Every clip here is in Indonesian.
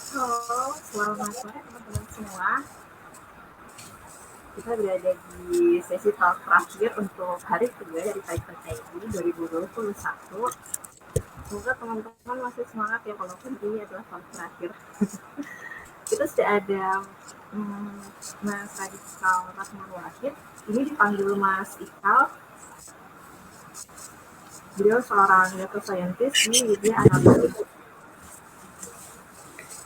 Halo, selamat sore teman-teman semua. Kita berada di sesi talk terakhir untuk hari kedua dari Python ID 2021. Semoga teman-teman masih semangat ya, walaupun ini adalah talk terakhir. Kita sudah ada Mas Radikal Rahman Wahid. Ini dipanggil Mas Ikal. Beliau seorang data scientist di Media Analytics.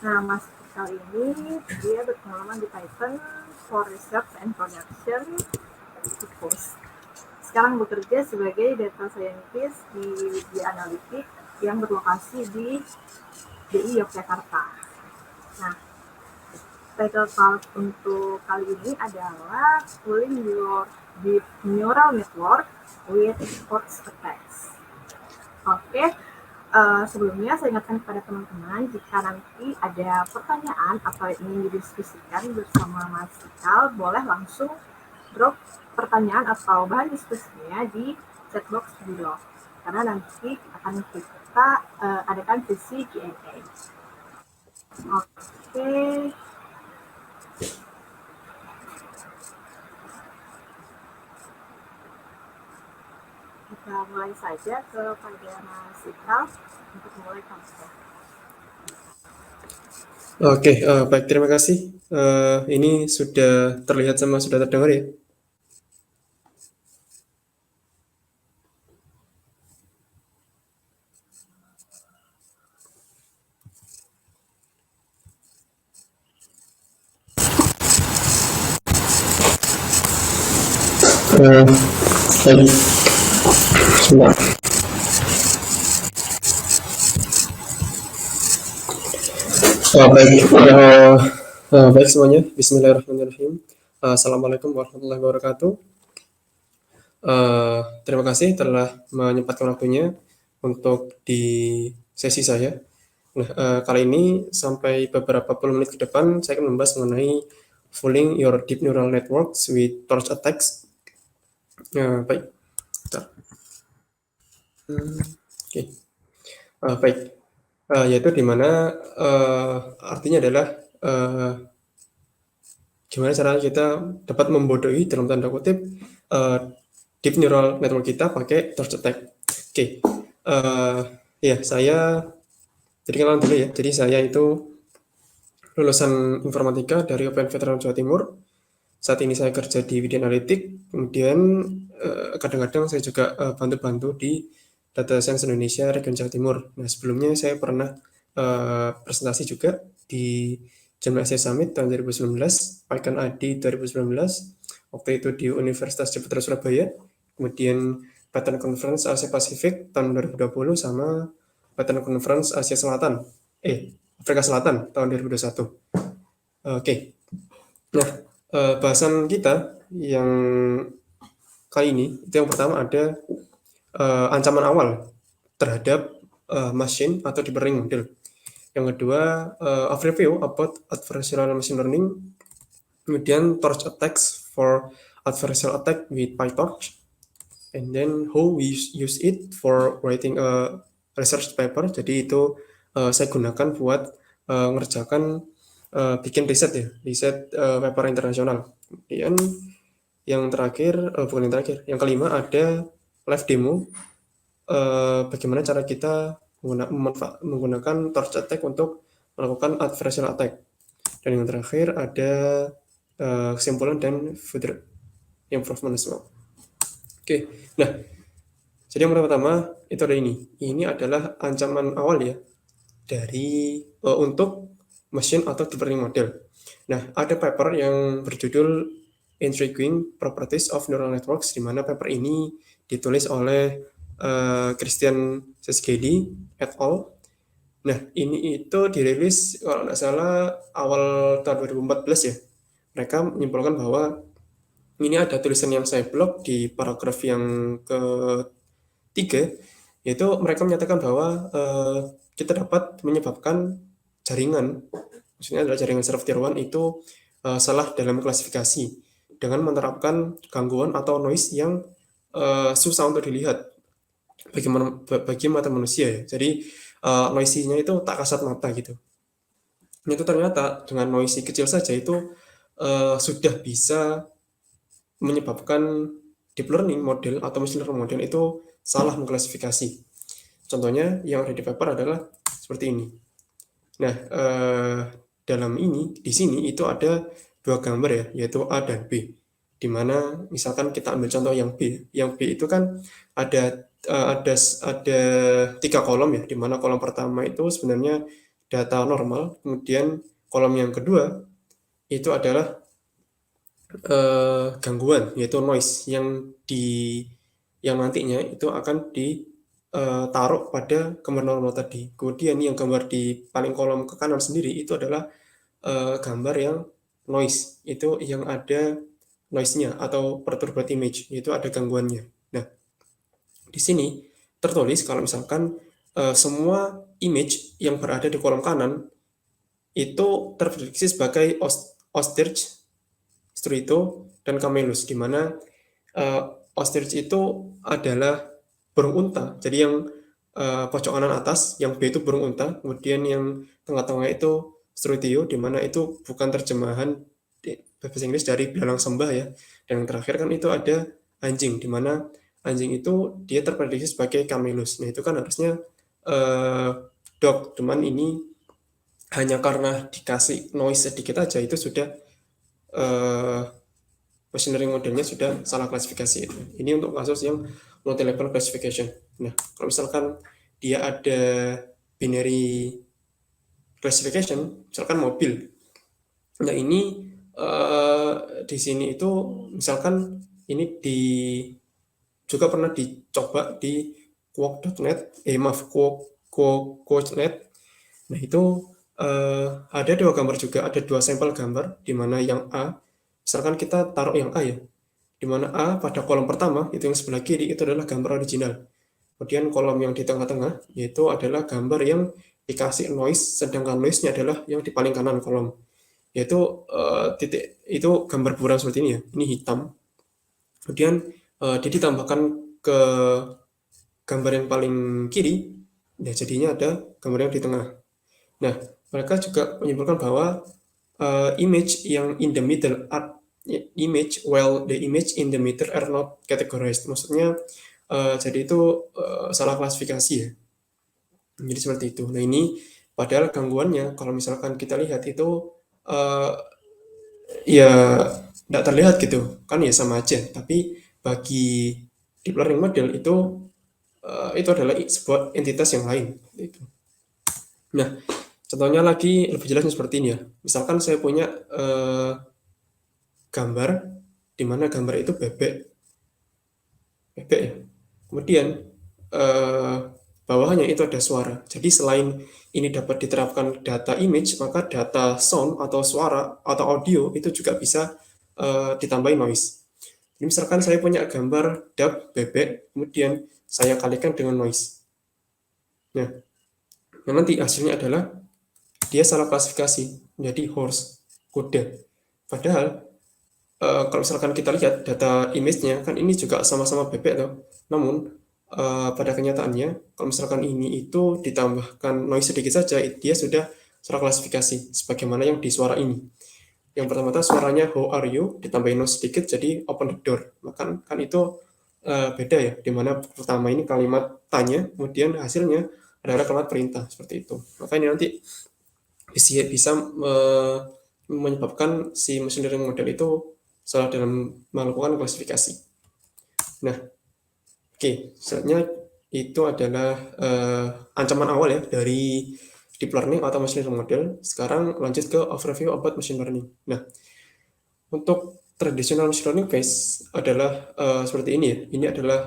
Nah, Mas Ikal ini dia berpengalaman di Python for research and production purpose. Sekarang bekerja sebagai data scientist di Media Analytics yang berlokasi di DI Yogyakarta. Nah, title talk untuk kali ini adalah Fooling Your Deep Neural Network with Sports Attacks. Oke, sebelumnya saya ingatkan kepada teman-teman jika nanti ada pertanyaan atau ingin didiskusikan bersama Mas Ikal, boleh langsung drop pertanyaan atau bahan diskusinya di chat box di bawah, karena nanti akan kita adakan sesi Q&A. Oke. Kita mulai saja kepada Mas Ikal untuk mulai kampanye. Oke, baik, terima kasih. Ini sudah terlihat sama sudah terdengar ya? Baik. Sebentar. Baik semuanya. Bismillahirrahmanirrahim. Assalamualaikum warahmatullahi wabarakatuh. Terima kasih telah menyempatkan waktunya untuk di sesi saya. Nah, kali ini sampai beberapa puluh menit ke depan saya akan membahas mengenai fooling your deep neural networks with torch attacks. Baik. Oke. Baik. Yaitu di mana artinya adalah gimana caranya kita dapat membodohi dalam tanda kutip deep neural network kita pakai torch attack. Oke. Ya, saya jadi kenalan dulu ya. Jadi saya itu lulusan informatika dari UPN Veteran Jawa Timur. Saat ini saya kerja di Media Analytics. Kemudian kadang-kadang saya juga bantu-bantu di Data Science Indonesia Region Jawa Timur. Nah, sebelumnya saya pernah presentasi juga di Gemini Summit tahun 2019, Python AD 2019, waktu itu di Universitas Jepara Surabaya, kemudian Python Conference Asia Pasifik tahun 2020 sama Python Conference Asia Selatan, Afrika Selatan tahun 2021. Oke. Nah, bahasan kita yang kali ini itu yang pertama ada ancaman awal terhadap machine atau deep learning model. Yang kedua, overview about adversarial machine learning. Kemudian torch attacks for adversarial attack with PyTorch. And then how we use it for writing a research paper. Jadi itu saya gunakan buat ngerjakan bikin riset ya, riset paper internasional. Kemudian yang terakhir, bukan yang terakhir, yang kelima ada live demo. Bagaimana cara kita menggunakan torch attack untuk melakukan adversarial attack. Dan yang terakhir ada kesimpulan dan further improvement as well. Oke, nah jadi yang pertama itu ada ini. Ini adalah ancaman awal ya dari untuk machine atau deep learning model. Nah, ada paper yang berjudul Intriguing Properties of Neural Networks, di mana paper ini ditulis oleh Christian Szegedy et al. Nah, ini itu dirilis kalau nggak salah awal tahun 2014 ya. Mereka menyimpulkan bahwa ini ada tulisan yang saya blog di paragraf yang ketiga, yaitu mereka menyatakan bahwa kita dapat menyebabkan jaringan, maksudnya adalah jaringan server tier 1 itu salah dalam klasifikasi dengan menerapkan gangguan atau noise yang susah untuk dilihat bagi mata manusia ya. Jadi noise-nya itu tak kasat mata gitu. itu ternyata dengan noisy kecil saja itu sudah bisa menyebabkan deep learning model atau machine learning model itu salah mengklasifikasi. Contohnya yang ada di paper adalah seperti ini. Nah, dalam ini di sini itu ada dua gambar ya, yaitu A dan B. Di mana misalkan kita ambil contoh yang B. Yang B itu kan ada tiga kolom ya, di mana kolom pertama itu sebenarnya data normal, kemudian kolom yang kedua itu adalah gangguan, yaitu noise yang nantinya itu akan ditaruh pada gambar normal tadi. Kemudian yang gambar di paling kolom ke kanan sendiri itu adalah gambar yang noise, itu yang ada noise-nya atau perturbed image, yaitu ada gangguannya. Nah, di sini tertulis kalau misalkan semua image yang berada di kolom kanan itu terprediksi sebagai ostrich, struito, dan camelus, di mana ostrich itu adalah burung unta. Jadi yang pojok kanan atas, yang B itu burung unta, kemudian yang tengah-tengah itu strutio, di mana itu bukan terjemahan bahasa Inggris dari belalang sembah ya. Dan yang terakhir kan itu ada anjing, di mana anjing itu dia terprediksi sebagai camelus. Nah itu kan harusnya dog, teman ini hanya karena dikasih noise sedikit aja itu sudah uh, machine learning modelnya sudah salah klasifikasi itu. Ini untuk kasus yang multi-level classification. Nah, kalau misalkan dia ada binary classification, misalkan mobil. Nah, ini di sini itu misalkan ini juga pernah dicoba di Quark.net, maaf, Quark.net. Nah, itu ada dua gambar juga, ada dua sampel gambar, di mana yang A, misalkan kita taruh yang A ya, di mana A pada kolom pertama, itu yang sebelah kiri, itu adalah gambar original. Kemudian kolom yang di tengah-tengah, yaitu adalah gambar yang dikasih noise, sedangkan noise-nya adalah yang di paling kanan kolom. Yaitu titik, itu gambar buram seperti ini ya, ini hitam. Kemudian dia ditambahkan ke gambar yang paling kiri, ya jadinya ada gambar yang di tengah. Nah, mereka juga menyimpulkan bahwa image yang in the middle are image while the image in the middle are not categorized. Maksudnya jadi itu salah klasifikasi ya. Jadi seperti itu. Nah ini padahal gangguannya kalau misalkan kita lihat itu uh, ya tidak terlihat gitu kan ya sama aja. Tapi bagi deep learning model itu adalah sebuah entitas yang lain. Gitu. Nah contohnya lagi lebih jelasnya seperti ini ya. Misalkan saya punya gambar di mana gambar itu bebek ya. Kemudian bawahnya itu ada suara. Jadi selain ini dapat diterapkan data image, maka data sound atau suara atau audio itu juga bisa ditambahin noise. Jadi misalkan saya punya gambar duck bebek, kemudian saya kalikan dengan noise. Nah, nanti hasilnya adalah dia salah klasifikasi menjadi horse, kuda. Padahal kalau misalkan kita lihat data image-nya kan ini juga sama-sama bebek tuh. Namun pada kenyataannya kalau misalkan ini itu ditambahkan noise sedikit saja dia sudah salah klasifikasi sebagaimana yang di suara ini. Yang pertama suaranya how are you ditambahin noise sedikit jadi open the door. Maka kan itu beda ya, dimana pertama ini kalimat tanya, kemudian hasilnya adalah kalimat perintah seperti itu. Maka ini nanti bisa menyebabkan si machine learning model itu salah dalam melakukan klasifikasi. Nah, oke, selanjutnya itu adalah ancaman awal ya dari deep learning atau machine learning model. Sekarang lanjut ke overview about machine learning. Nah, untuk traditional machine learning phase adalah seperti ini ya. Ini adalah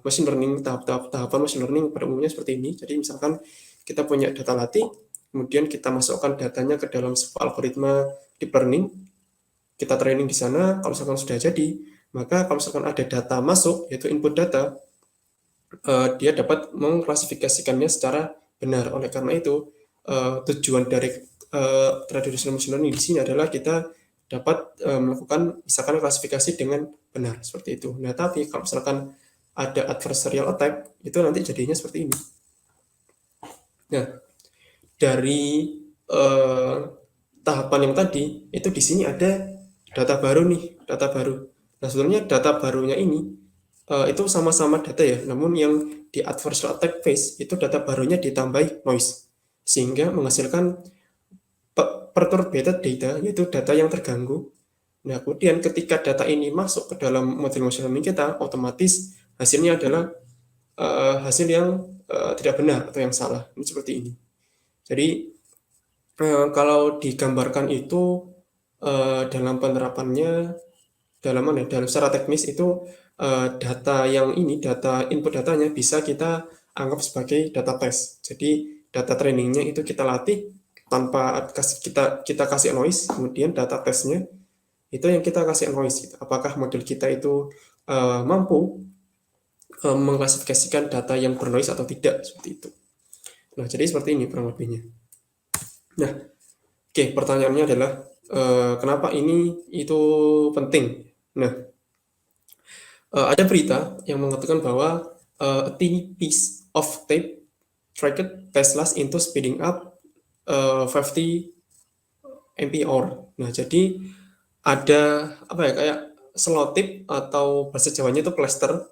machine learning tahapan machine learning pada umumnya seperti ini. Jadi misalkan kita punya data latih, kemudian kita masukkan datanya ke dalam sebuah algoritma deep learning, kita training di sana. Kalau misalkan sudah jadi, maka kalau misalkan ada data masuk, yaitu input data, dia dapat mengklasifikasikannya secara benar. Oleh karena itu, tujuan dari traditional machine learning di sini adalah kita dapat melakukan misalkan klasifikasi dengan benar seperti itu. Nah, tapi kalau misalkan ada adversarial attack, itu nanti jadinya seperti ini. Nah, dari tahapan yang tadi, itu di sini ada data baru nih, data baru. Nah, sebenarnya data barunya ini itu sama-sama data ya, namun yang di adversarial attack phase itu data barunya ditambahi noise, sehingga menghasilkan perturbated data, yaitu data yang terganggu. Nah, kemudian ketika data ini masuk ke dalam model machine learning kita, otomatis hasilnya adalah hasil yang tidak benar atau yang salah. Ini seperti ini. Jadi kalau digambarkan itu dalam penerapannya, dalam mana? Dalam secara teknis itu data yang ini, data input datanya bisa kita anggap sebagai data test. Jadi data trainingnya itu kita latih tanpa kita kasih noise, kemudian data testnya itu yang kita kasih noise. Gitu. Apakah model kita itu mampu mengklasifikasikan data yang bernoise atau tidak, seperti itu. Nah, jadi seperti ini kurang lebihnya. Nah, oke, pertanyaannya adalah kenapa ini itu penting? Nah, ada berita yang mengatakan bahwa a tiny piece of tape tricked Teslas into speeding up 50 mph. Nah, jadi ada apa ya, kayak selotip atau bahasa Jawanya itu plester,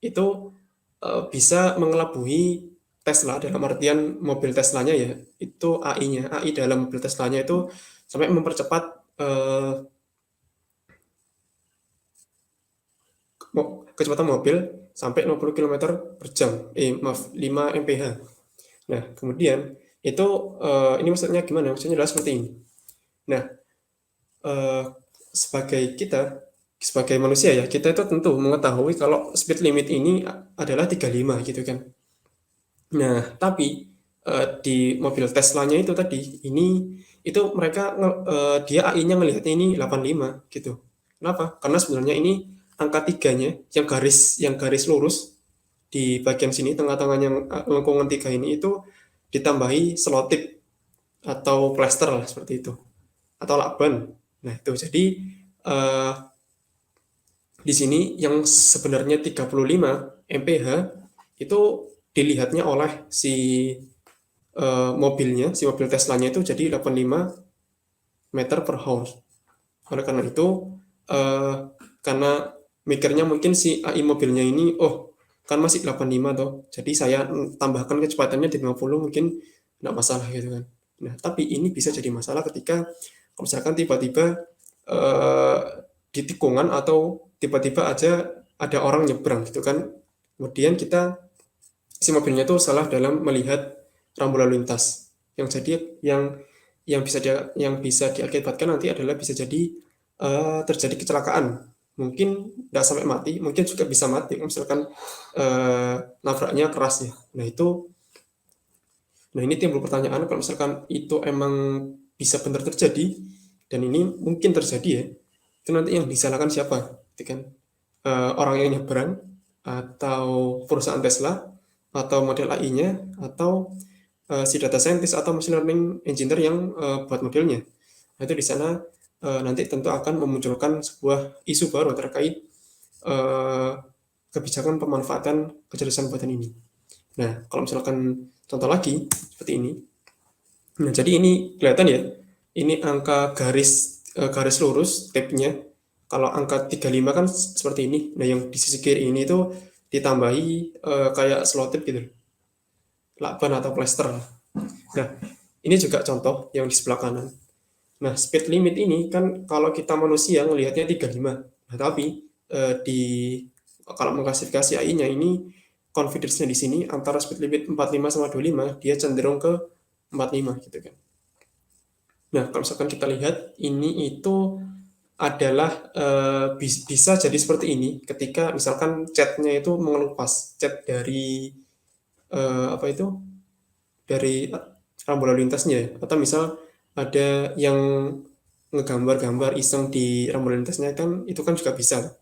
itu bisa mengelabui Tesla, dalam artian mobil Teslanya ya, itu AI dalam mobil Teslanya itu sampai mempercepat kecepatan mobil sampai 60 km per jam, maaf 5 mph. Nah, kemudian itu ini maksudnya gimana? Maksudnya adalah seperti ini. Nah, eh, sebagai manusia ya, kita itu tentu mengetahui kalau speed limit ini adalah 35 gitu kan. Nah, tapi di mobil Teslanya itu tadi, itu mereka dia AI-nya melihatnya ini 85 gitu. Kenapa? Karena sebenarnya ini angka tiganya yang garis lurus di bagian sini tengah-tengahnya lengkungan 3 ini itu ditambahi selotip atau plester lah seperti itu, atau lakban. Nah, itu jadi eh, di sini yang sebenarnya 35 mph itu dilihatnya oleh si mobil Teslanya itu jadi 85 meter per hour. Oleh karena itu, eh, karena mikirnya mungkin si AI mobilnya ini, oh kan masih 85 toh, jadi saya tambahkan kecepatannya di 50 mungkin nggak masalah gitu kan. Nah, tapi ini bisa jadi masalah ketika misalkan tiba-tiba eh, di tikungan atau tiba-tiba aja ada orang nyebrang gitu kan. Kemudian si mobilnya itu salah dalam melihat rambu lalu lintas. Yang bisa diakibatkan nanti adalah bisa jadi terjadi kecelakaan. Mungkin tidak sampai mati, mungkin juga bisa mati misalkan nabraknya keras ya. Nah ini timbul pertanyaan, kalau misalkan itu emang bisa benar terjadi dan ini mungkin terjadi ya, itu nanti yang disalahkan siapa? Itu kan orang yang nyebrang, atau perusahaan Tesla, atau model AI-nya, atau si data scientist atau machine learning engineer yang buat modelnya. Nah, itu di sana nanti tentu akan memunculkan sebuah isu baru terkait kebijakan pemanfaatan kecerdasan buatan ini. Nah, kalau misalkan contoh lagi seperti ini. Nah, jadi ini kelihatan ya. Ini angka garis lurus tape-nya. Kalau angka 35 kan seperti ini. Nah, yang di sisi kiri ini tuh ditambahi kayak selotip gitu. Lakban atau plester. Nah, ini juga contoh yang di sebelah kanan. Nah, speed limit ini kan kalau kita manusia ngelihatnya 35. Nah, tapi kalau mengklasifikasi AI-nya ini confidence-nya di sini antara speed limit 45 sama 25, dia cenderung ke 45 gitu kan. Nah, kalau misalkan kita lihat ini itu adalah bisa jadi seperti ini ketika misalkan chat-nya itu mengelupas chat dari apa itu dari rambu lalu lintasnya ya. Atau misal ada yang ngegambar-gambar iseng di rambu lalu lintasnya kan itu kan juga bisa.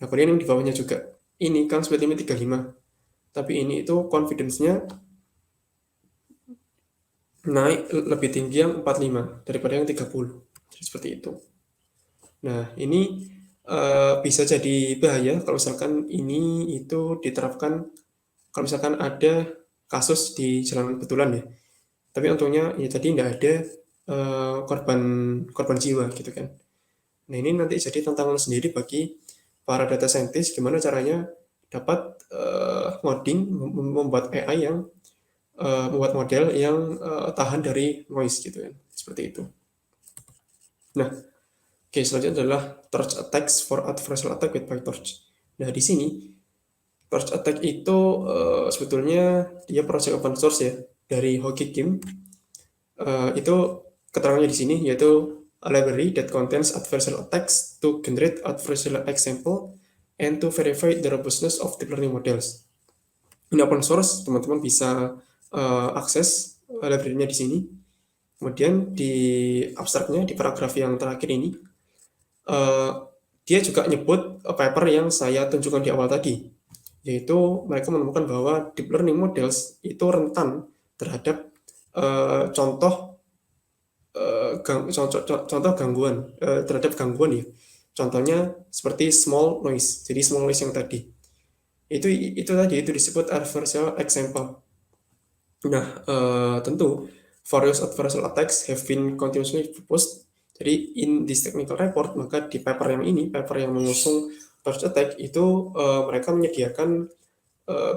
Nah, kemudian yang di bawahnya juga ini kan speed limit 35. Tapi ini itu confidence-nya naik lebih tinggi yang 45 daripada yang 30. Jadi seperti itu. Nah, ini bisa jadi bahaya kalau misalkan ini itu diterapkan kalau misalkan ada kasus di jalan betulan ya. Tapi untungnya ya tadi tidak ada korban korban jiwa gitu kan. Nah ini nanti jadi tantangan sendiri bagi para data scientist gimana caranya dapat ngoding membuat AI yang membuat model yang tahan dari noise gitu kan, seperti itu. Nah, oke, selanjutnya adalah torch attacks for adversarial attack with PyTorch. Nah di sini torch attack itu sebetulnya dia project open source ya dari Hoki Kim. Itu keterangannya di sini yaitu a library that contains adversarial attacks to generate adversarial example and to verify the robustness of deep learning models. Ini open source, teman-teman bisa akses library-nya di sini. Kemudian di abstraknya, di paragraf yang terakhir ini, dia juga nyebut paper yang saya tunjukkan di awal tadi, yaitu mereka menemukan bahwa deep learning models itu rentan terhadap contoh gangguan terhadap gangguan ya. Contohnya seperti small noise. Jadi small noise yang tadi itu tadi itu disebut adversarial example. Nah, tentu various adversarial attacks have been continuously proposed. Jadi in this technical report, maka di paper yang ini, paper yang mengusung torch attack itu mereka menyediakan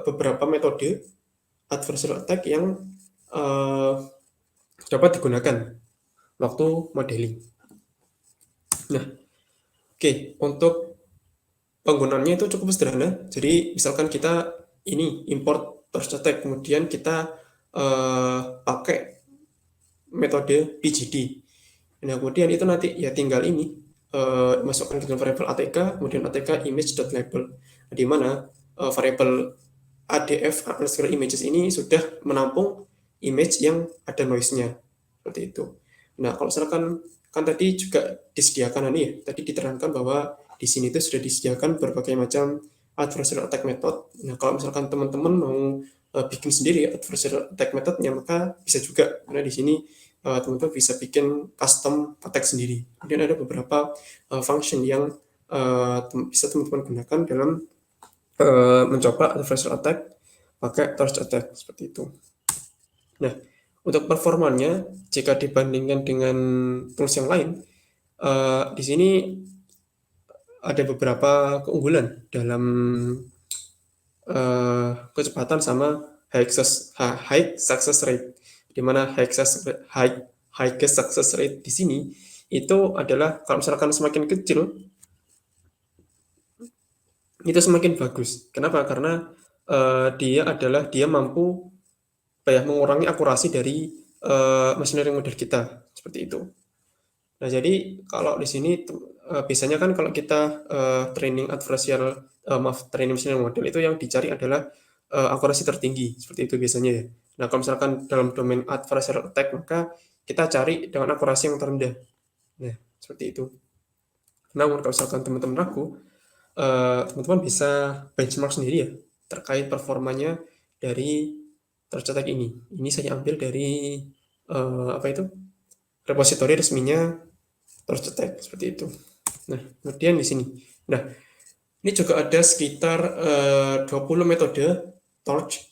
beberapa metode adversarial attack yang dapat digunakan waktu modeling. Nah, oke, untuk penggunaannya itu cukup sederhana. Jadi misalkan kita ini import torch attack, kemudian kita pakai metode PGD. Nah, kemudian itu nanti ya tinggal ini masukkan ke dalam variable ATK, kemudian ATK image.label, di mana variable ADF underscore images ini sudah menampung image yang ada noise-nya seperti itu. Nah, kalau misalkan kan tadi juga disediakan ini ya, tadi diterangkan bahwa di sini itu sudah disediakan berbagai macam adversarial attack method. Nah, kalau misalkan teman-teman mau bikin sendiri adversarial attack methodnya, maka bisa juga karena di sini teman-teman bisa bikin custom attack sendiri. Kemudian ada beberapa function yang bisa teman-teman gunakan dalam mencoba adversarial attack pakai torch attack seperti itu. Nah, untuk performanya jika dibandingkan dengan tools yang lain, di sini ada beberapa keunggulan dalam kecepatan sama high success rate, di mana high success rate di sini itu adalah kalau misalkan semakin kecil itu semakin bagus. Kenapa? Karena dia mampu mengurangi akurasi dari machine learning model kita seperti itu. Nah, jadi kalau di sini biasanya kan kalau kita training machine learning model itu yang dicari adalah akurasi tertinggi seperti itu biasanya ya. Nah, kalau misalkan dalam domain adversarial attack maka kita cari dengan akurasi yang terendah. Nah, seperti itu. Namun kalau misalkan teman-teman ragu, teman-teman bisa benchmark sendiri ya terkait performanya dari torch attack ini. Ini saya ambil dari repositori resminya torch attack seperti itu. Nah, kemudian di sini. Nah, ini juga ada sekitar 20 metode torch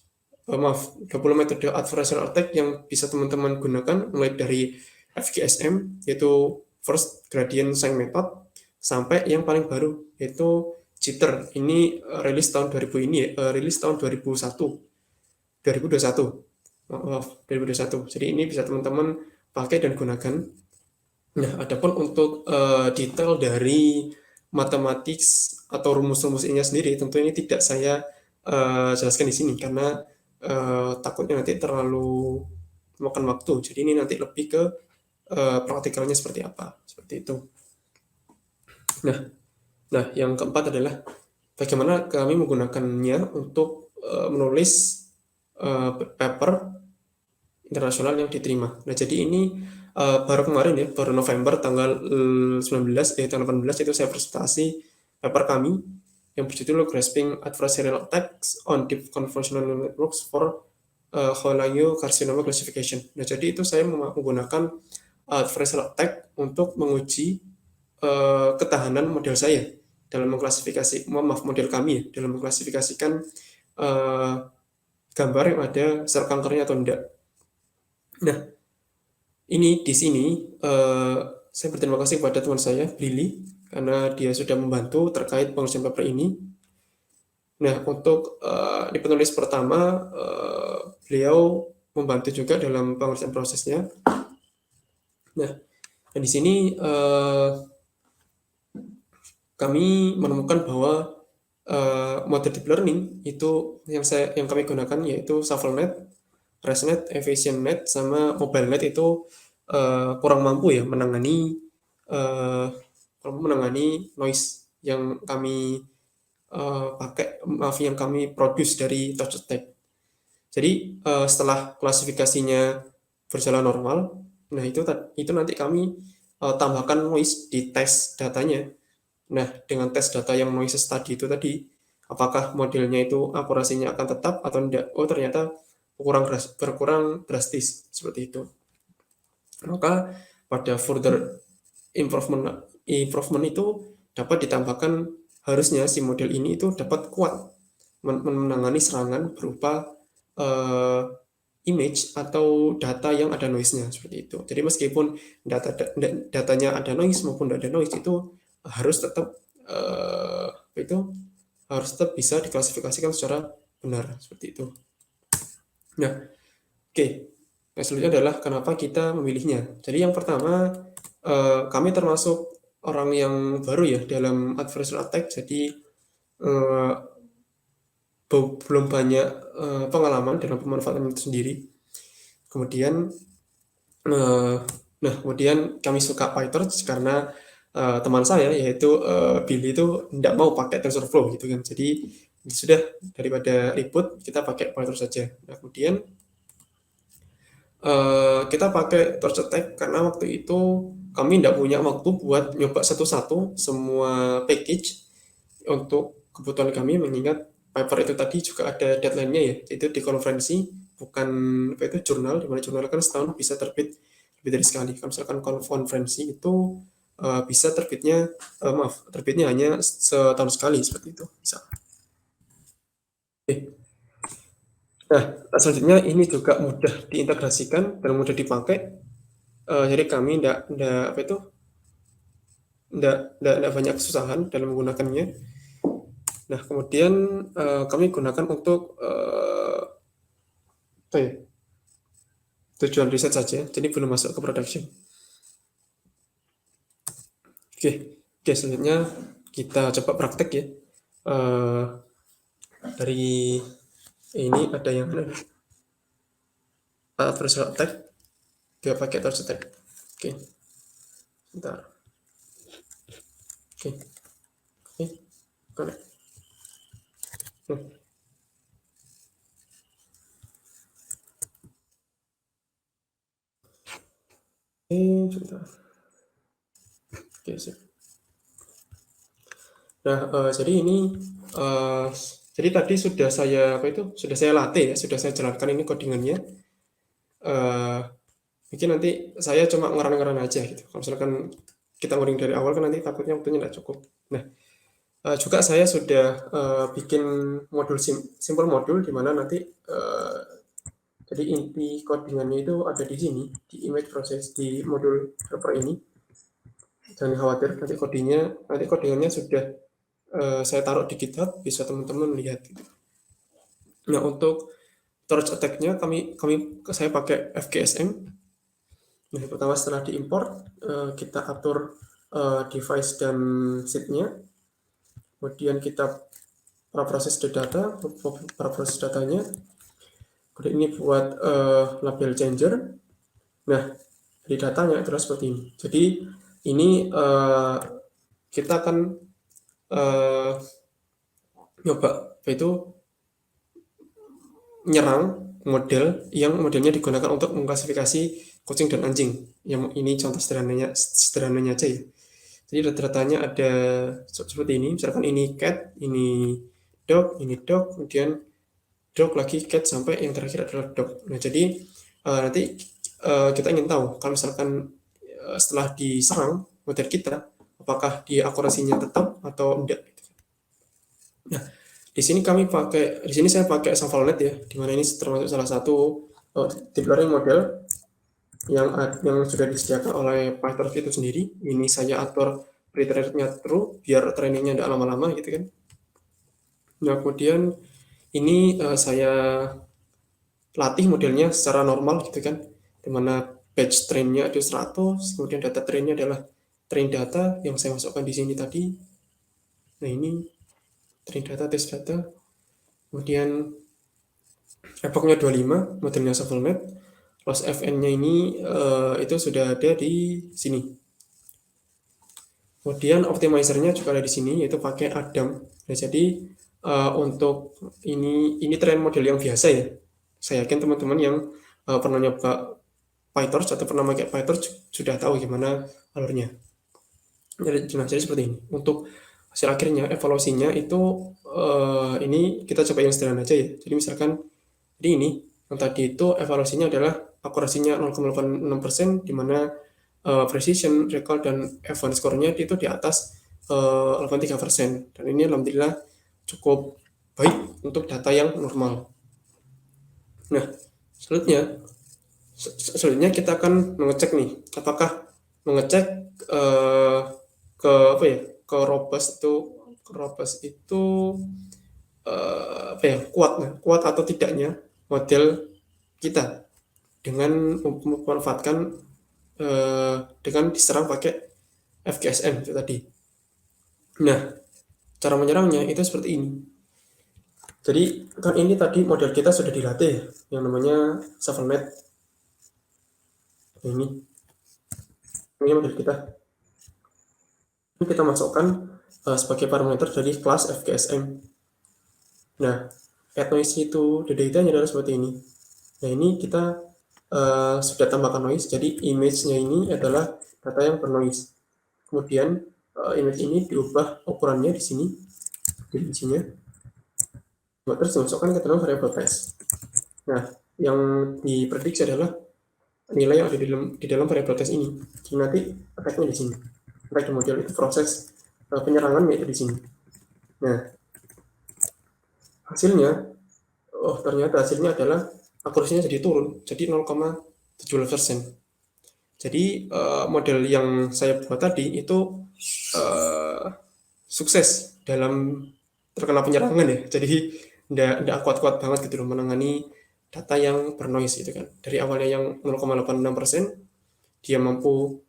20 metode adversarial attack yang bisa teman-teman gunakan mulai dari FGSM yaitu first gradient sign method sampai yang paling baru yaitu jitter. Ini rilis tahun 2000 ini rilis tahun 2021. Maaf, 2021. Jadi ini bisa teman-teman pakai dan gunakan. Nah, adapun untuk detail dari matematik atau rumus-rumusnya sendiri, tentu ini tidak saya jelaskan di sini karena takutnya nanti terlalu makan waktu. Jadi ini nanti lebih ke praktikalnya seperti apa, seperti itu. Nah, yang keempat adalah bagaimana kami menggunakannya untuk menulis paper internasional yang diterima. Nah, jadi ini baru kemarin ya, baru November tanggal 19, tanggal 18 itu saya presentasi paper kami yang berjudul Grasping Adversarial Attacks on Deep Convolutional Networks for Cholangiocarcinoma Classification. Nah, jadi itu saya menggunakan adversarial attack untuk menguji ketahanan model saya dalam model kami ya, dalam mengklasifikasikan gambar yang ada sel kankernya atau tidak. Nah, ini di sini saya berterima kasih kepada teman saya, Lily, karena dia sudah membantu terkait pengurusan paper ini. Nah, untuk di penulis pertama, beliau membantu juga dalam pengurusan prosesnya. Nah, dan di sini kami menemukan bahwa model deep learning itu yang kami gunakan yaitu ShuffleNet, ResNet, EfficientNet, sama MobileNet itu kurang mampu ya menangani noise yang kami yang kami produce dari touch attack. Jadi setelah klasifikasinya berjalan normal, nah itu nanti kami tambahkan noise di tes datanya. Nah, dengan tes data yang noises tadi itu tadi, apakah modelnya itu akurasinya akan tetap atau tidak? Oh, ternyata berkurang drastis seperti itu. Maka pada further improvement itu dapat ditambahkan, harusnya si model ini itu dapat kuat menangani serangan berupa image atau data yang ada noise-nya seperti itu. Jadi meskipun datanya ada noise maupun tidak ada noise itu harus tetap bisa diklasifikasikan secara benar seperti itu. Nah, oke. Yang selanjutnya adalah kenapa kita memilihnya. Jadi yang pertama, kami termasuk orang yang baru ya dalam adversarial attack, jadi belum banyak pengalaman dalam pemanfaatan itu sendiri. Kemudian kemudian kami suka PyTorch karena teman saya yaitu Billy itu tidak mau pakai TensorFlow gitu kan. Jadi sudah, daripada ribut kita pakai PyTorch saja. Nah, kemudian kita pakai Torch Attack karena waktu itu kami tidak punya waktu buat nyoba satu-satu semua package untuk kebutuhan kami, mengingat paper itu tadi juga ada deadline-nya ya, itu di konferensi, bukan jurnal, dimana jurnal kan setahun bisa terbit lebih dari sekali. Kalau misalkan konferensi itu bisa terbitnya hanya setahun sekali seperti itu bisa. Nah, selanjutnya ini juga mudah diintegrasikan dan mudah dipakai. Jadi kami tidak banyak kesusahan dalam menggunakannya. Nah, kemudian kami gunakan untuk tujuan riset saja, jadi belum masuk ke production. Oke, selanjutnya kita coba praktek ya. Dari ini ada yang adversarial attack, dia pakai torch attack. Oke, sebentar. Oke, connect. Sebentar. Oke, sip. Nah, jadi ini jadi tadi sudah saya latih ya, sudah saya jalankan ini codingannya. Mungkin nanti saya cuma ngeran-ngeran aja gitu. Kalau misalkan kita ngoding dari awal kan nanti takutnya waktunya tidak cukup. Nah, juga saya sudah bikin modul simple modul di mana nanti jadi inti codingannya itu ada di sini, di image process di modul helper ini. Jangan khawatir, nanti codingannya sudah saya taruh di GitHub, bisa teman-teman lihat. Nah, untuk torch attack-nya saya pakai FGSM. Nah, pertama setelah diimport, kita atur device dan seed-nya. Kemudian kita proses datanya. Kemudian ini buat label changer. Nah, di datanya terus seperti ini. Jadi ini kita akan nyoba nyerang model yang modelnya digunakan untuk mengklasifikasi kucing dan anjing. Yang ini contoh sederhananya aja ya. Jadi datanya ada seperti ini. Misalkan ini cat, ini dog, kemudian dog lagi cat, sampai yang terakhir adalah dog. Nah, jadi nanti kita ingin tahu kalau misalkan setelah diserang model kita, apakah dia akurasinya tetap atau tidak. Nah, di sini saya pakai ShuffleNet ya, dimana ini termasuk salah satu deep learning model. yang sudah disediakan oleh PyTorch itu sendiri. Ini saya atur pre-trainingnya true biar trainingnya tidak lama-lama gitu kan. Nah kemudian ini saya latih modelnya secara normal gitu kan, dimana batch trainnya ada 100, kemudian data trainnya adalah train data yang saya masukkan di sini tadi. Nah ini train data, test data, kemudian epochnya 25, modelnya ShuffleNet, loss fn-nya ini itu sudah ada di sini. Kemudian optimizernya juga ada di sini, yaitu pakai Adam. Nah, jadi untuk ini train model yang biasa ya. Saya yakin teman-teman yang pernah nyoba PyTorch atau pernah pakai PyTorch sudah tahu gimana alurnya. Jadi seperti ini. Untuk hasil akhirnya, evaluasinya itu ini kita coba yang sederhana aja ya. Jadi misalkan ini yang tadi itu evaluasinya adalah akurasinya 0,86%, di mana precision, recall, dan event score-nya itu di atas 83%. Dan ini alhamdulillah cukup baik untuk data yang normal. Nah, selanjutnya kita akan mengecek nih, apakah mengecek ke apa ya, ke robust itu apa ya, kuat atau tidaknya model kita dengan memanfaatkan dengan diserang pakai FGSM itu tadi. Nah, cara menyerangnya itu seperti ini. Jadi kan ini tadi model kita sudah dilatih yang namanya ShuffleNet. Ini model kita. Ini kita masukkan sebagai parameter dari kelas FGSM. Nah, add noise itu the data-nya adalah seperti ini. Nah, ini kita sudah tambahkan noise, jadi image-nya ini adalah data yang bernoise. Kemudian image ini diubah ukurannya di sini, dimensinya. Terus dimasukkan ke dalam variable test. Nah, yang diprediksi adalah nilai yang ada di dalam variable test ini. Jadi nanti attack-nya di sini. Attack model itu proses penyerangan yaitu di sini. Nah, hasilnya, ternyata hasilnya adalah akurasinya jadi turun, jadi 0,17%. Jadi model yang saya buat tadi itu sukses dalam terkena penyerangan ya. Jadi tidak kuat-kuat banget gitu loh menangani data yang bernoise itu kan. Dari awalnya yang 0,86%, dia mampu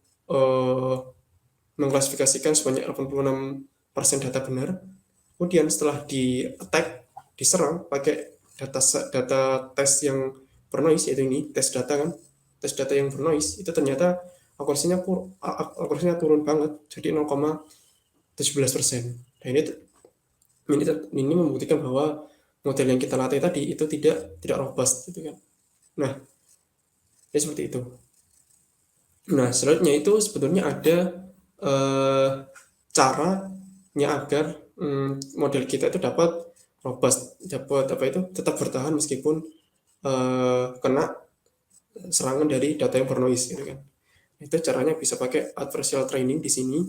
mengklasifikasikan sebanyak 86% data benar. Kemudian setelah di attack, diserang pakai data tes yang bernoise, yaitu ini tes data kan, tes data yang bernoise itu ternyata akurasinya turun banget, jadi 0,17%. Nah ini membuktikan bahwa model yang kita latih tadi itu tidak robust gitu kan. Nah, ini seperti itu. Nah, selanjutnya itu sebetulnya ada caranya agar model kita itu dapat robust, dapat apa itu tetap bertahan meskipun kena serangan dari data yang bernoise gitu kan. Itu caranya bisa pakai adversarial training di sini.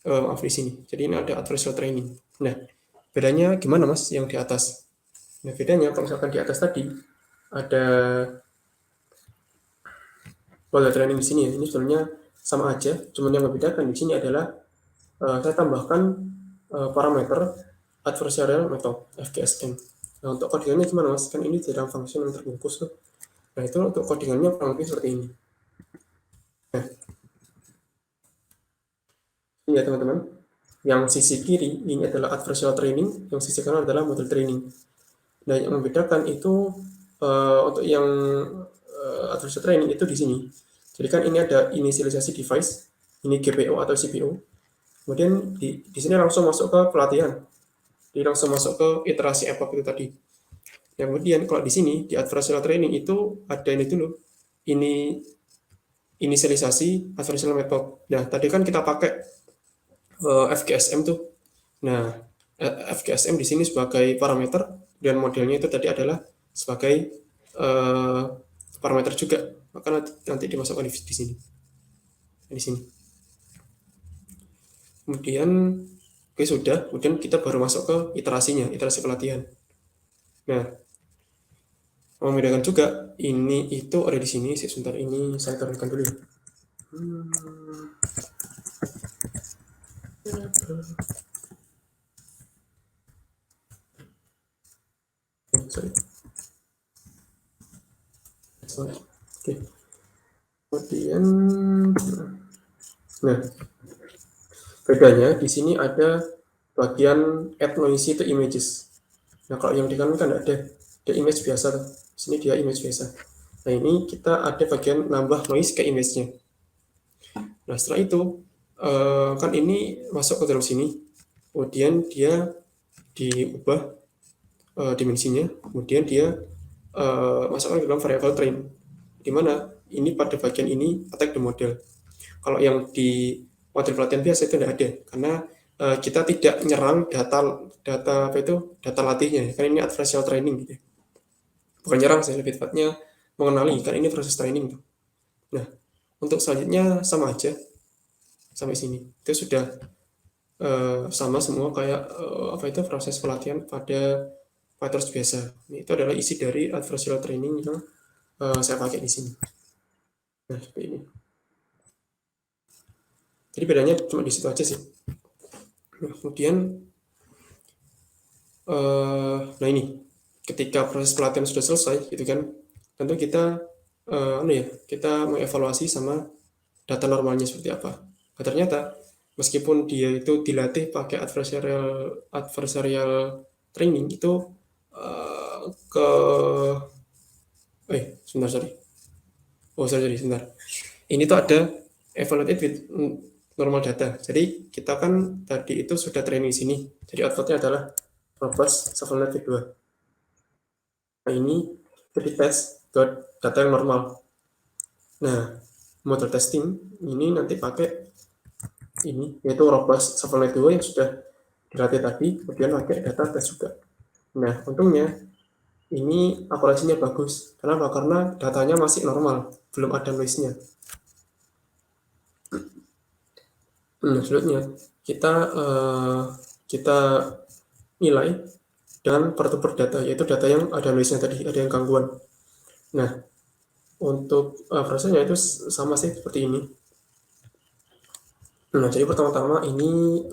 Maaf di sini. Jadi ini ada adversarial training. Nah, bedanya gimana Mas yang di atas? Nah, bedanya kalau misalkan di atas tadi ada model training di sini ya. Ini sebenarnya sama aja, cuman yang membedakan di sini adalah saya tambahkan parameter adversarial method FGSM. Nah, untuk codingannya gimana Mas? Kan ini dalam function yang terbungkus tuh. Nah, itu untuk codingannya kurang lebih seperti ini. Nah, ini ya teman-teman. Yang sisi kiri ini adalah adversarial training, yang sisi kanan adalah model training. Nah, yang membedakan itu untuk yang adversarial training itu di sini. Jadi kan ini ada inisialisasi device, ini GPO atau CPU. Kemudian di sini langsung masuk ke pelatihan. Jadi langsung masuk ke iterasi epoch itu tadi. Yang kemudian kalau di sini di adversarial training itu ada ini dulu. Ini inisialisasi adversarial method. Nah, tadi kan kita pakai FGSM tuh. Nah, FGSM di sini sebagai parameter dan modelnya itu tadi adalah sebagai parameter juga. Maka nanti dimasukkan di sini. Di sini. Kemudian oke sudah, kemudian kita baru masuk ke iterasinya, iterasi pelatihan. Nah, Membedakan juga ini itu ada di sini. Sebentar, ini saya turunkan dulu ya. Sorry. Oke. Kemudian, nah, bedanya di sini ada bagian add noisy to images. Nah, kalau yang di kanan kan ada image biasa, di sini dia image biasa. Nah, ini kita ada bagian nambah noise ke image-nya. Nah, setelah itu kan ini masuk ke dalam sini, kemudian dia diubah dimensinya, kemudian dia masukkan ke dalam variable train, di mana ini pada bagian ini attack the model. Kalau yang di model pelatihan biasa itu tidak ada, karena kita tidak nyerang data apa itu, data latihnya, kan ini adversarial training gitu. Bukan nyerang, saya lebih tepatnya mengenali, kan ini proses training. Nah, untuk selanjutnya sama aja, sampai sini itu sudah sama semua kayak apa itu proses pelatihan pada PyTorch biasa. Ini itu adalah isi dari adversarial training yang saya pakai di sini. Nah, seperti ini. Jadi bedanya cuma di situ aja sih. Nah, kemudian nah ini ketika proses pelatihan sudah selesai gitu kan, tentu kita kita mengevaluasi sama data normalnya seperti apa. Nah, ternyata meskipun dia itu dilatih pakai adversarial training itu ke sebentar, sebentar. Ini tuh ada evaluated with normal data. Jadi kita kan tadi itu sudah training sini. Jadi outputnya adalah robust ShuffleNet V2. Nah, ini jadi tes data yang normal. Nah, model testing ini nanti pakai ini, yaitu robust ShuffleNet 2 yang sudah dilatih tadi, kemudian pakai data tes juga. Nah, untungnya ini akurasinya bagus. Kenapa? Karena datanya masih normal, belum ada noise-nya. Selanjutnya kita nilai dengan pertumpar data, yaitu data yang ada noise-nya tadi, ada yang gangguan. Nah, untuk prosesnya itu sama sih seperti ini. Nah, jadi pertama-tama ini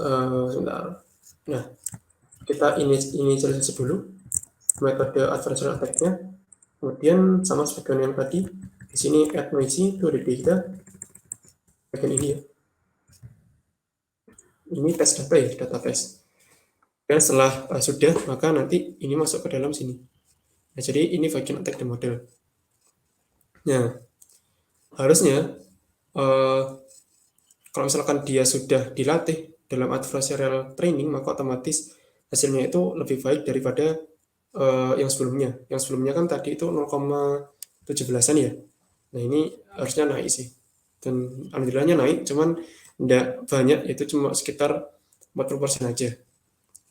sebentar. Nah, kita initialisasi dulu metode adversarial attack-nya. Kemudian sama seperti yang tadi, di sini add noisy itu ada di kita bagian ini ya. Ini tes data ya, data tes. Dan setelah sudah, maka nanti ini masuk ke dalam sini. Nah, jadi ini bagian attack the model. Nah, harusnya kalau misalkan dia sudah dilatih dalam adversarial training, maka otomatis hasilnya itu lebih baik daripada yang sebelumnya. Yang sebelumnya kan tadi itu 0,17an ya. Nah, ini harusnya naik sih. Dan alhamdulillahnya naik, cuman tidak banyak, itu cuma sekitar 40% aja.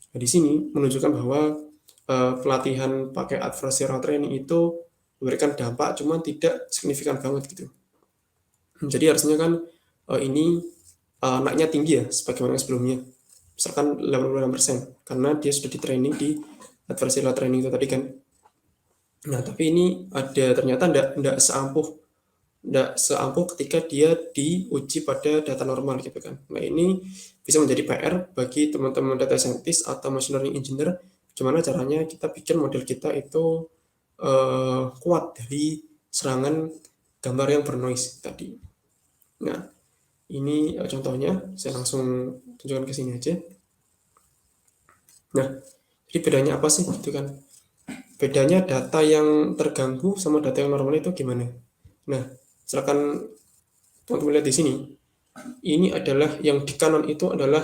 Nah, di sini menunjukkan bahwa pelatihan pakai adversarial training itu memberikan dampak, cuman tidak signifikan banget gitu. Jadi harusnya kan ini naiknya tinggi ya, sebagaimana yang sebelumnya. Misalkan 86%, karena dia sudah di training di adversarial training itu tadi kan. Nah, tapi ini ada ternyata tidak seampuh ketika dia diuji pada data normal gitu kan. Nah, ini bisa menjadi PR bagi teman-teman data scientist atau machine learning engineer, gimana caranya kita bikin model kita itu kuat dari serangan gambar yang bernoise tadi. Nah, ini contohnya, saya langsung tunjukkan ke sini aja. Nah, jadi bedanya apa sih gitu kan? Bedanya data yang terganggu sama data yang normal itu gimana? Nah, misalkan teman-teman lihat di sini, ini adalah yang di kanan itu adalah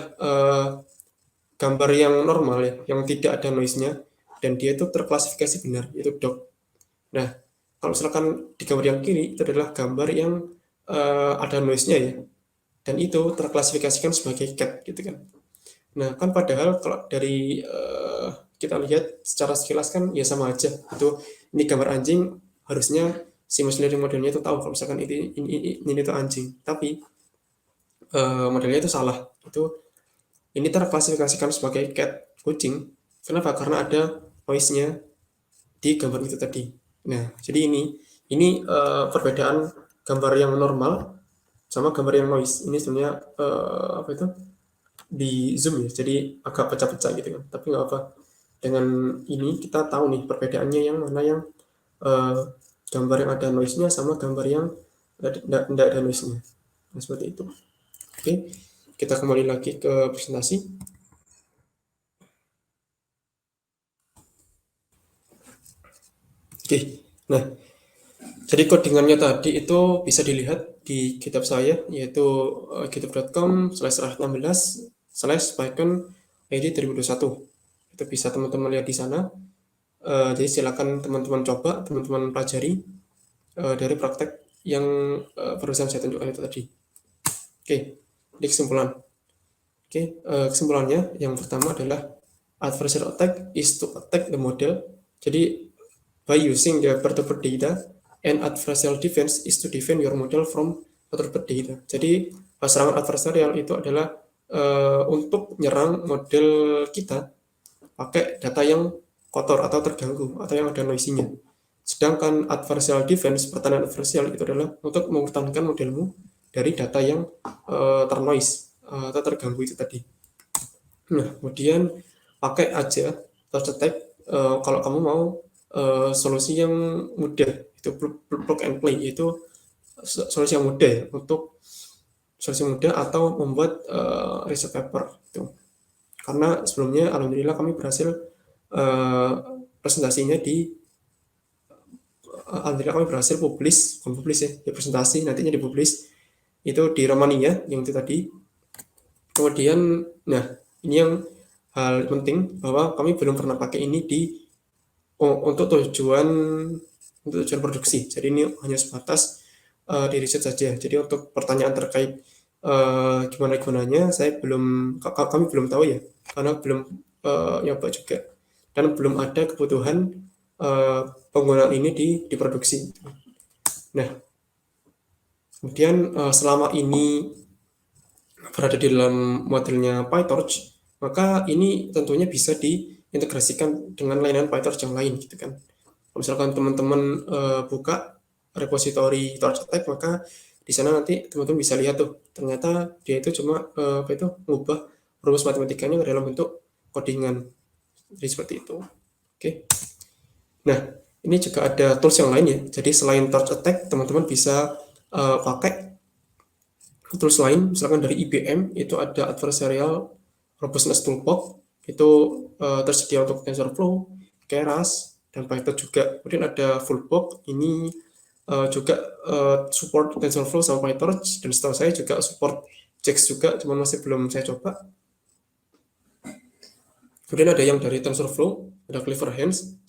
gambar yang normal ya, yang tidak ada noise-nya, dan dia itu terklasifikasi benar, yaitu dog. Nah, kalau misalkan di gambar yang kiri itu adalah gambar yang ada noise-nya ya, dan itu terklasifikasikan sebagai cat gitu kan. Nah, kan padahal kalau dari kita lihat secara sekilas kan ya sama aja. Ini gambar anjing, harusnya si machine learning modelnya itu tahu kalau misalkan ini itu anjing. Tapi modelnya itu salah. Ini terklasifikasikan sebagai cat, kucing. Kenapa? Karena ada noise-nya di gambar itu tadi. Nah, jadi ini perbedaan gambar yang normal sama gambar yang noise. Ini sebenarnya apa itu di zoom ya, jadi agak pecah-pecah gitu kan. Tapi nggak apa. Dengan ini kita tahu nih perbedaannya yang mana yang eh, gambar yang ada noise-nya sama gambar yang tidak ada noise-nya. Nah, seperti itu. Oke, kita kembali lagi ke presentasi. Oke, nah jadi codingannya tadi itu bisa dilihat di GitHub saya, yaitu github.com/16/python id 2021. Itu bisa teman-teman lihat di sana. Jadi silakan teman-teman coba, teman-teman pelajari dari praktek yang barusan saya tunjukkan itu tadi. Oke, jadi kesimpulan. Oke, kesimpulannya yang pertama adalah adversarial attack is to attack the model. Jadi by using the perturbed data, and adversarial defense is to defend your model from perturbed data. Jadi serangan adversarial itu adalah untuk nyerang model kita pakai data yang kotor atau terganggu atau yang ada noise-nya. Sedangkan adversarial defense, pertahanan adversarial itu adalah untuk mempertahankan modelmu dari data yang ternoise atau terganggu itu tadi. Nah, kemudian pakai aja touch attack kalau kamu mau solusi yang mudah, itu plug and play, itu solusi yang mudah ya, untuk solusi mudah atau membuat research paper itu. Karena sebelumnya alhamdulillah kami berhasil uh, presentasinya di alhamdulillah kami berhasil publish ya, di presentasi nantinya dipublish itu di Romania yang itu tadi. Kemudian, nah ini yang hal penting bahwa kami belum pernah pakai ini untuk tujuan produksi. Jadi ini hanya sebatas di riset saja. Jadi untuk pertanyaan terkait gimana gunanya, kami belum tahu ya, karena belum nyoba juga dan belum ada kebutuhan penggunaan ini diproduksi. Nah, kemudian selama ini berada di dalam modelnya PyTorch, maka ini tentunya bisa diintegrasikan dengan layanan PyTorch yang lain gitu kan. Kalau misalkan teman-teman buka repository TorchAttack, maka di sana nanti teman-teman bisa lihat tuh, ternyata dia itu cuma mengubah rumus matematikanya ke dalam bentuk codingan. Jadi seperti itu. Oke. Nah, ini juga ada tools yang lain ya. Jadi selain TorchAttack, teman-teman bisa pakai tools lain, misalkan dari IBM itu ada adversarial robustness toolbox, itu tersedia untuk TensorFlow, Keras, dan Python juga. Kemudian ada Fullbox, ini juga support TensorFlow sama PyTorch, dan setahu saya juga support JAX juga, cuman masih belum saya coba. Kemudian ada yang dari TensorFlow, ada Cleverhance,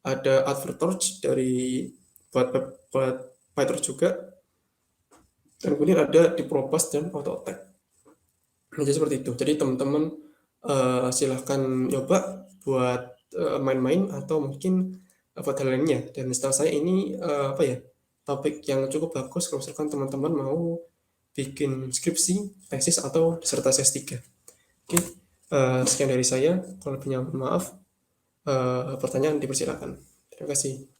ada Advertorch buat PyTorch juga, dan kemudian ada di Probus dan AutoAttack. Jadi seperti itu. Jadi teman-teman silahkan nyoba buat main-main atau mungkin buat hal lainnya. Dan setahu saya ini topik yang cukup bagus kalau misalkan teman-teman mau bikin skripsi, tesis atau disertasi S3. Oke, sekian dari saya. Kalau lebihnya maaf. Pertanyaan dipersilakan. Terima kasih.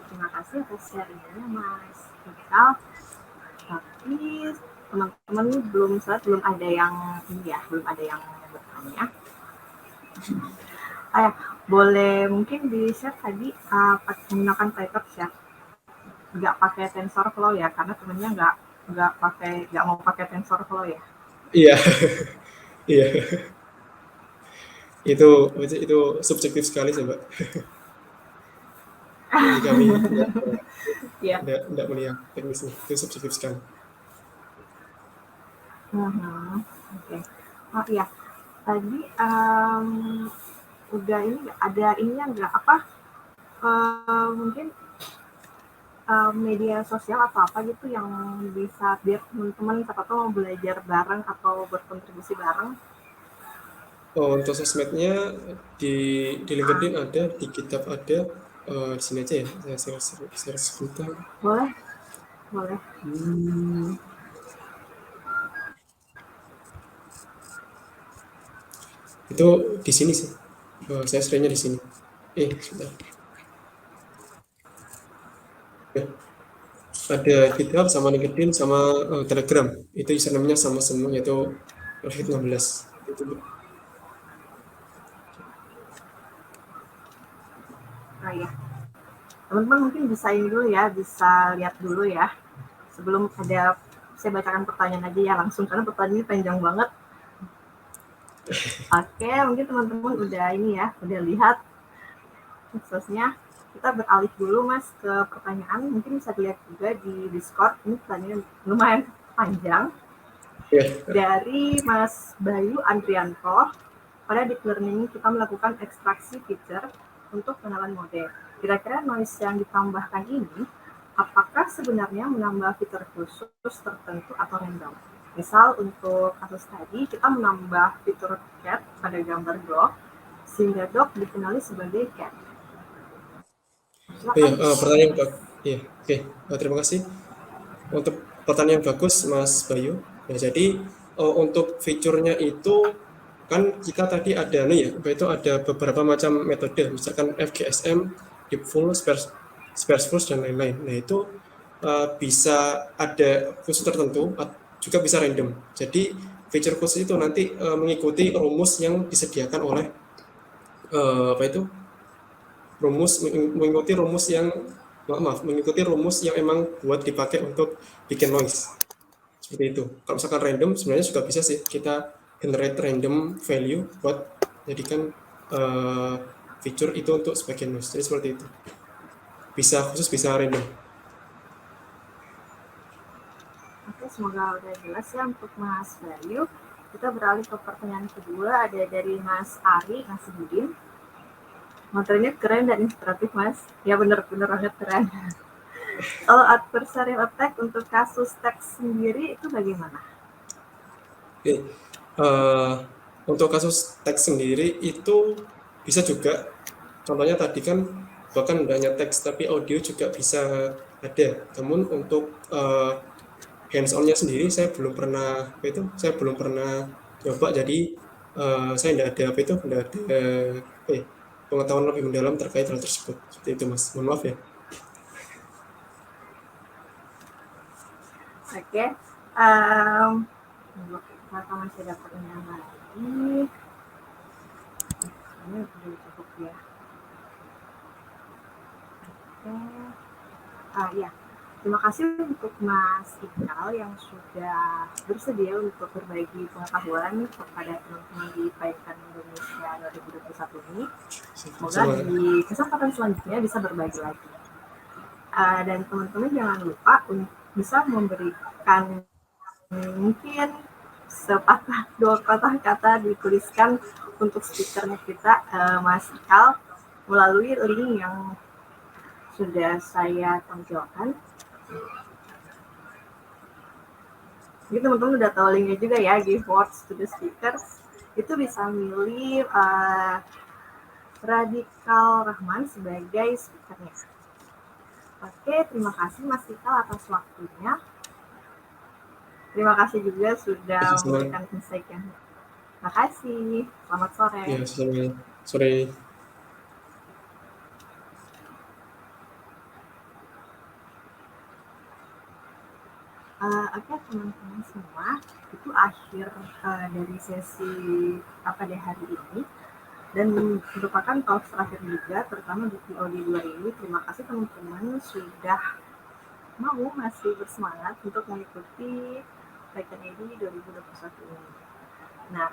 Terima kasih atas sharingnya Mas Fikal. Tapi teman-teman belum ada yang bertanya. Boleh mungkin di share tadi menggunakan PyTorch ya, nggak pakai TensorFlow ya, karena temennya nggak mau pakai TensorFlow ya. Iya, iya. Itu subjektif sekali sih Mbak. Jadi kami tidak melihat teknisnya, itu subjektif sekali. Oke. Oh iya, tadi udah ini ada ininya nggak mungkin media sosial atau apa gitu yang bisa biar teman-teman siapa tahu mau belajar bareng atau berkontribusi bareng. untuk sosmednya di LinkedIn ada, di GitHub ada, di sini aja ya, saya share sebentar. Boleh, boleh. Itu di sini sih. Saya seringnya di sini. Sebentar. Ya, ada GitHub sama LinkedIn sama Telegram. Itu username-nya sama semua, yaitu Rohit 16. Itu. Nah ya, teman-teman mungkin bisa ini dulu ya, bisa lihat dulu ya. Sebelum ada, saya bacakan pertanyaan aja ya langsung, karena pertanyaannya panjang banget. Oke, mungkin teman-teman udah ini ya, udah lihat medsosnya. Kita beralih dulu Mas ke pertanyaan, mungkin bisa dilihat juga di Discord. Ini pertanyaan lumayan panjang. Dari Mas Bayu Andrianto, pada deep learning kita melakukan ekstraksi feature untuk kenalan model. Kira-kira noise yang ditambahkan ini, apakah sebenarnya menambah fitur khusus tertentu atau random? Misal untuk kasus tadi, kita menambah fitur cat pada gambar dog, sehingga dog dikenali sebagai cat. Pertanyaan iya, oke. Terima kasih untuk pertanyaan bagus Mas Bayu. Nah, jadi untuk fiturnya itu kan kita tadi ada nih ya, itu ada beberapa macam metode, misalkan FGSM, Deepful, Sparseful dan lain-lain. Nah, itu bisa ada khusus tertentu, juga bisa random. Jadi fitur khusus itu nanti mengikuti rumus yang disediakan oleh apa itu mengikuti rumus yang mengikuti rumus yang emang buat dipakai untuk bikin noise seperti itu. Kalau misalkan random sebenarnya juga bisa sih kita generate random value buat jadikan feature itu untuk sebagian noise. Jadi seperti itu. Bisa khusus, bisa random. Oke, semoga udah jelas ya untuk Mas Bayu. Kita beralih ke pertanyaan kedua, ada dari Mas Ari Nasibudin. Materinya keren dan inspiratif Mas. Ya bener-bener banget keren. Kalau adversarial attack untuk kasus teks sendiri itu bagaimana? Untuk kasus teks sendiri itu bisa juga. Contohnya tadi kan bahkan tidak hanya teks tapi audio juga bisa ada. Namun untuk hands-on-nya sendiri saya belum pernah coba. Jadi saya tidak ada pengetahuan lebih mendalam terkait hal tersebut. Seperti itu Mas. Mohon maaf ya. Oke. Kita masih dapat yang lagi. Ini udah cukup ya. Oke. Ya. Terima kasih untuk Mas Iqbal yang sudah bersedia untuk berbagi pengetahuan kepada teman-teman di Python Indonesia 2021 ini. Semoga di kesempatan selanjutnya bisa berbagi lagi. Dan teman-teman jangan lupa bisa memberikan mungkin sepatah dua patah kata dituliskan untuk stikernya kita Mas Iqbal melalui link yang sudah saya tampilkan. Jadi teman-teman udah tahu linknya juga ya, give words to the speakers. Itu bisa milih Radikal Rahman sebagai speakernya. Oke, terima kasih Mas Iqbal atas waktunya. Terima kasih juga sudah memberikan insight-nya. Terima kasih. Selamat sore. Ya, selamat sore. Oke teman-teman semua, itu akhir dari sesi pada hari ini dan merupakan talk terakhir juga, terutama di POD 2 ini. Terima kasih teman-teman sudah masih bersemangat untuk mengikuti Python AD 2021 ini. Nah,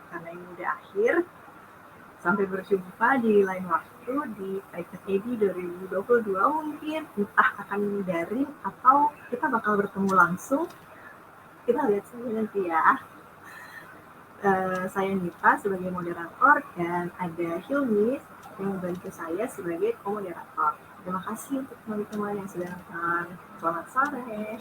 karena ini udah akhir, sampai berjumpa di lain waktu di Python AD 2022, mungkin entah akan daring atau kita bakal bertemu langsung. Kita lihat saja nanti ya. Saya Nita sebagai moderator dan ada Hilmi yang membantu saya sebagai komoderator. Terima kasih untuk teman-teman yang sudah nonton. Selamat sore.